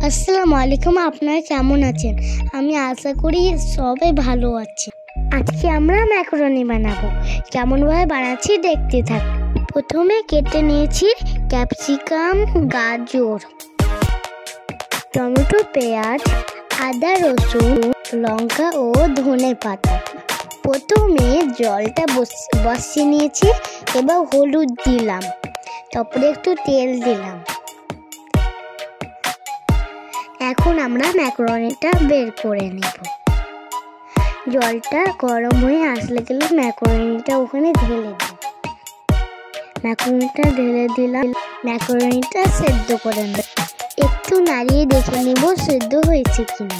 আসসালামু আলাইকুম, আপনারা কেমন আছেন? আমি আশা করি সবাই ভালো আছে। আজকে আমরা ম্যাকারনি বানাবো। কেমনভাবে বানাচ্ছি দেখতে থাক। প্রথমে কেটে নিয়েছি ক্যাপসিকাম, গাজর, টমেটো, পেঁয়াজ, আদা, রসুন, লঙ্কা ও ধনে পাতা। প্রথমে জলটা বসিয়ে নিয়েছি। এবার হলুদ দিলাম, তারপরে একটু তেল দিলাম। এখন আমরা ম্যাকারনিটা বের করে নেব। জলটা গরম হয়ে আসলে গেলে ম্যাকারনিটা ওখানে ঢেলে দিই। ম্যাকারনিটা ঢেলে দিলাম। ম্যাকারনিটা সেদ্ধ করে নেব। একটু নাড়িয়ে দেখে নেব সেদ্ধ হয়েছে কিনা।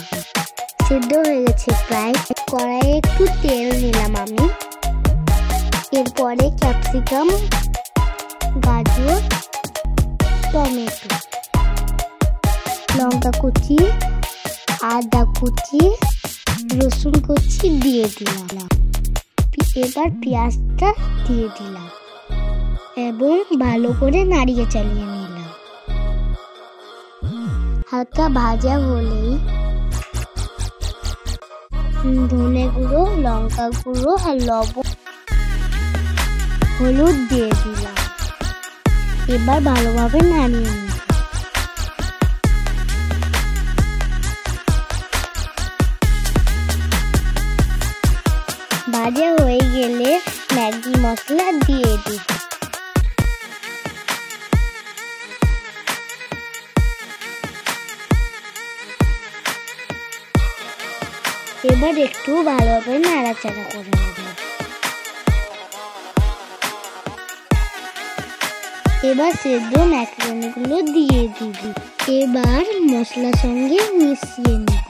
সেদ্ধ হয়ে গেছে প্রায়। কড়াইয়ে একটু তেল নিলাম আমি। এরপরে ক্যাপসিকাম, গাজর, টমেটো, লঙ্কা কুচি, আদা কুচি, রসুন কুচি দিয়ে দিলাম। এবার পেঁয়াজটা দিয়ে দিলাম এবং ভালো করে নাড়িয়ে চালিয়ে নিলাম। হালকা ভাজা হলেই ধনে গুঁড়ো, লঙ্কা গুঁড়ো আর লবণ, হলুদ দিয়ে দিলাম। এবার ভালোভাবে নাড়িয়ে নিলাম। ভাজা হয়ে গেলে ম্যাগি মশলা দিয়ে দিই। এবার একটু ভালোভাবে নাড়াচাড়া করে নেব। এবার সেদ্ধ ম্যাকারনিগুলো দিয়ে দিবি। এবার মশলার সঙ্গে মিশিয়ে নেব।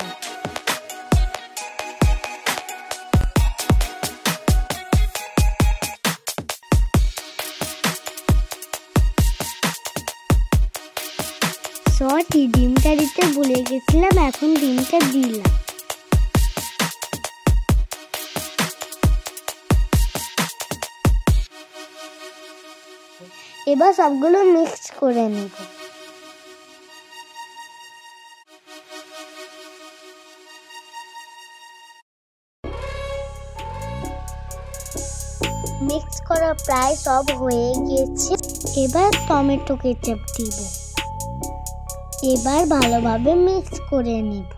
সরি, ডিমটা দিতে ভুলে গেছিলাম, এখন ডিমটা দিলাম। এবার সবগুলো মিক্স করে নেব। মিক্স করা প্রায় সব হয়ে গেছে। এবার টমেটো কেচাপ দিব। এবার ভালোভাবে মিক্স করে নেব।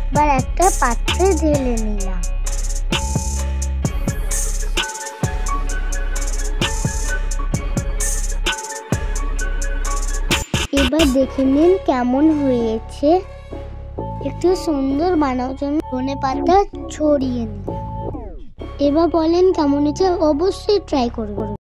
এবার একটা পাত্রে ঢেলে নিলাম। এবার দেখে নিন কেমন হয়েছে। একটু সুন্দর বানানোর জন্য ধনে পাতা ছড়িয়ে নিন। এবার বলেন কেমন হয়েছে, অবশ্যই ট্রাই করবেন।